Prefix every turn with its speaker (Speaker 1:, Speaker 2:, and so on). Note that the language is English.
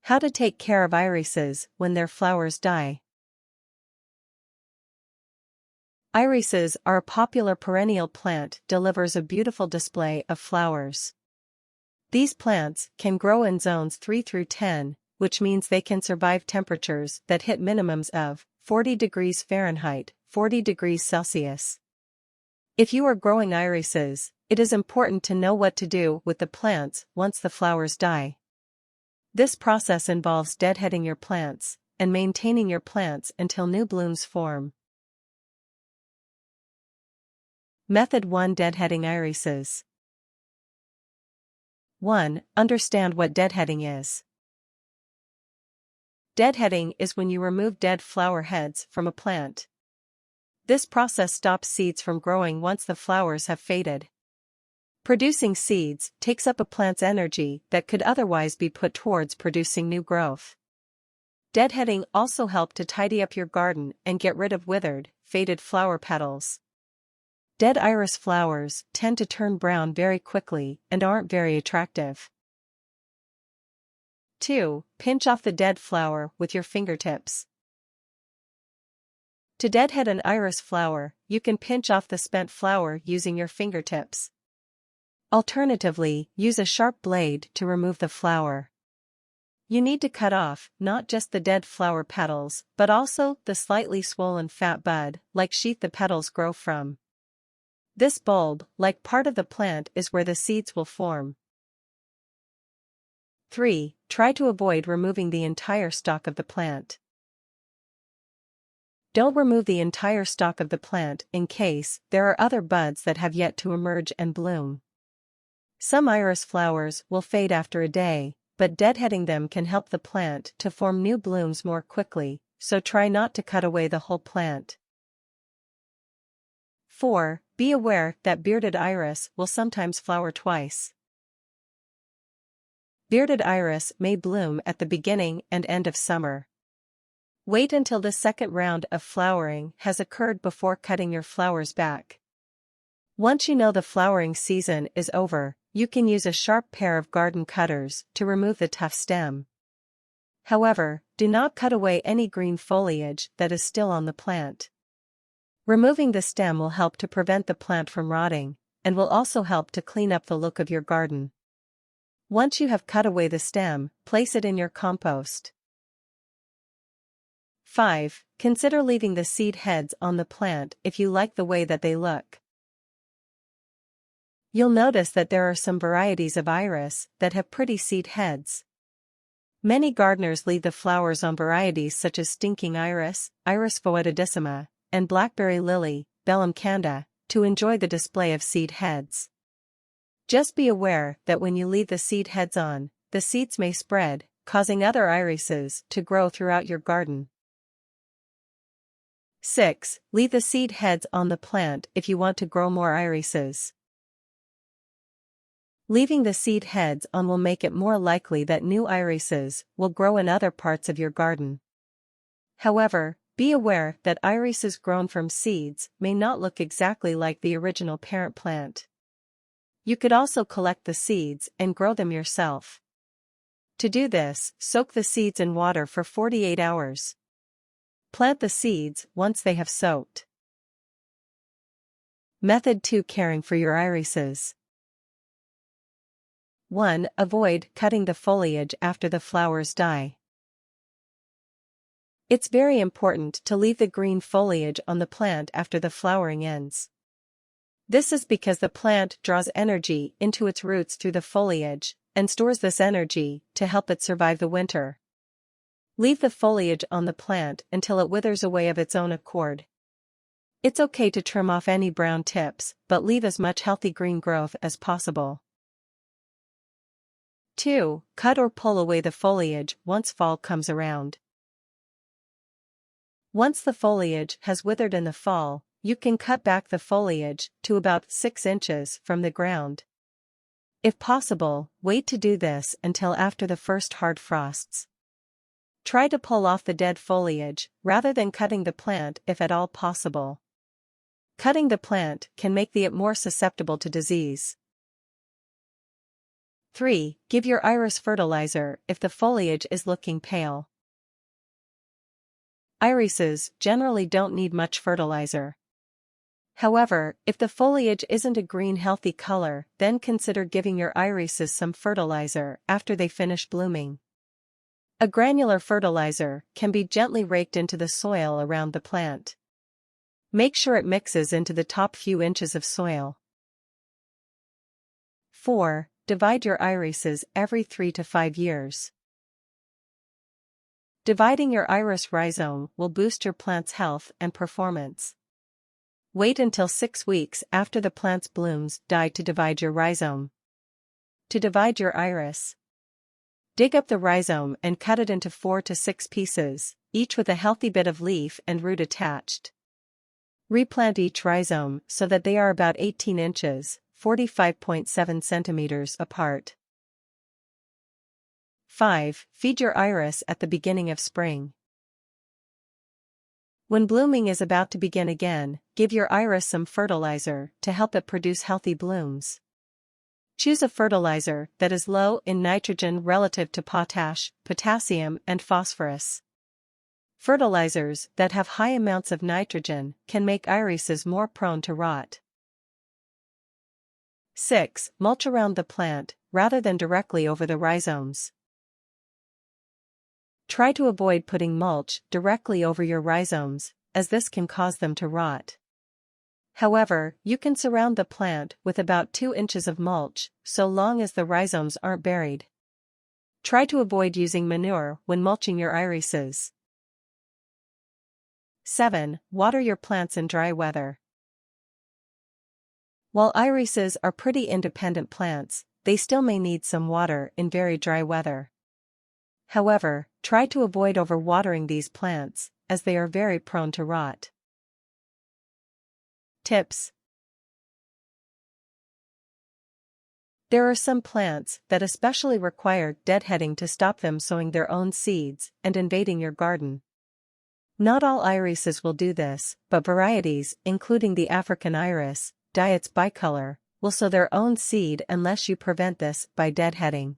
Speaker 1: How to take care of irises when their flowers die. Irises are a popular perennial plant, delivers a beautiful display of flowers. These plants can grow in zones 3 through 10, which means they can survive temperatures that hit minimums of 40 degrees Fahrenheit, 40 degrees Celsius. If you are growing irises, it is important to know what to do with the plants once the flowers die. This process involves deadheading your plants and maintaining your plants until new blooms form. Method 1: Deadheading irises. 1. Understand what deadheading is. Deadheading is when you remove dead flower heads from a plant. This process stops seeds from growing once the flowers have faded. Producing seeds takes up a plant's energy that could otherwise be put towards producing new growth. Deadheading also helps to tidy up your garden and get rid of withered, faded flower petals. Dead iris flowers tend to turn brown very quickly and aren't very attractive. 2. Pinch off the dead flower with your fingertips. To deadhead an iris flower, you can pinch off the spent flower using your fingertips. Alternatively, use a sharp blade to remove the flower. You need to cut off not just the dead flower petals, but also the slightly swollen fat bud-like sheath the petals grow from. This bulb-like part of the plant is where the seeds will form. 3. Try to avoid removing the entire stalk of the plant. Don't remove the entire stalk of the plant in case there are other buds that have yet to emerge and bloom. Some iris flowers will fade after a day, but deadheading them can help the plant to form new blooms more quickly, so try not to cut away the whole plant. 4. Be aware that bearded iris will sometimes flower twice. Bearded iris may bloom at the beginning and end of summer. Wait until the second round of flowering has occurred before cutting your flowers back. Once you know the flowering season is over, you can use a sharp pair of garden cutters to remove the tough stem. However, do not cut away any green foliage that is still on the plant. Removing the stem will help to prevent the plant from rotting, and will also help to clean up the look of your garden. Once you have cut away the stem, place it in your compost. 5. Consider leaving the seed heads on the plant if you like the way that they look. You'll notice that there are some varieties of iris that have pretty seed heads. Many gardeners leave the flowers on varieties such as stinking iris, Iris foetidissima, and blackberry lily, Bellum canda, to enjoy the display of seed heads. Just be aware that when you leave the seed heads on, the seeds may spread, causing other irises to grow throughout your garden. 6. Leave the seed heads on the plant if you want to grow more irises. Leaving the seed heads on will make it more likely that new irises will grow in other parts of your garden. However, be aware that irises grown from seeds may not look exactly like the original parent plant. You could also collect the seeds and grow them yourself. To do this, soak the seeds in water for 48 hours. Plant the seeds once they have soaked. Method 2: Caring for your irises. 1. Avoid cutting the foliage after the flowers die. It's very important to leave the green foliage on the plant after the flowering ends. This is because the plant draws energy into its roots through the foliage, and stores this energy to help it survive the winter. Leave the foliage on the plant until it withers away of its own accord. It's okay to trim off any brown tips, but leave as much healthy green growth as possible. 2. Cut or pull away the foliage once fall comes around. Once the foliage has withered in the fall, you can cut back the foliage to about 6 inches from the ground. If possible, wait to do this until after the first hard frosts. Try to pull off the dead foliage rather than cutting the plant if at all possible. Cutting the plant can make it more susceptible to disease. 3. Give your iris fertilizer if the foliage is looking pale. Irises generally don't need much fertilizer. However, if the foliage isn't a green healthy color, then consider giving your irises some fertilizer after they finish blooming. A granular fertilizer can be gently raked into the soil around the plant. Make sure it mixes into the top few inches of soil. 4. Divide your irises every 3 to 5 years. Dividing your iris rhizome will boost your plant's health and performance. Wait until 6 weeks after the plant's blooms die to divide your rhizome. To divide your iris, dig up the rhizome and cut it into 4 to 6 pieces, each with a healthy bit of leaf and root attached. Replant each rhizome so that they are about 18 inches, 45.7 centimeters apart. 5. Feed your iris at the beginning of spring. When blooming is about to begin again, give your iris some fertilizer to help it produce healthy blooms. Choose a fertilizer that is low in nitrogen relative to potash, potassium, and phosphorus. Fertilizers that have high amounts of nitrogen can make irises more prone to rot. 6. Mulch around the plant, rather than directly over the rhizomes. Try to avoid putting mulch directly over your rhizomes, as this can cause them to rot. However, you can surround the plant with about 2 inches of mulch, so long as the rhizomes aren't buried. Try to avoid using manure when mulching your irises. 7. Water your plants in dry weather. While irises are pretty independent plants, they still may need some water in very dry weather. However, try to avoid overwatering these plants, as they are very prone to rot. Tips. There are some plants that especially require deadheading to stop them sowing their own seeds and invading your garden. Not all irises will do this, but varieties, including the African iris, Diet's bicolor, will sow their own seed unless you prevent this by deadheading.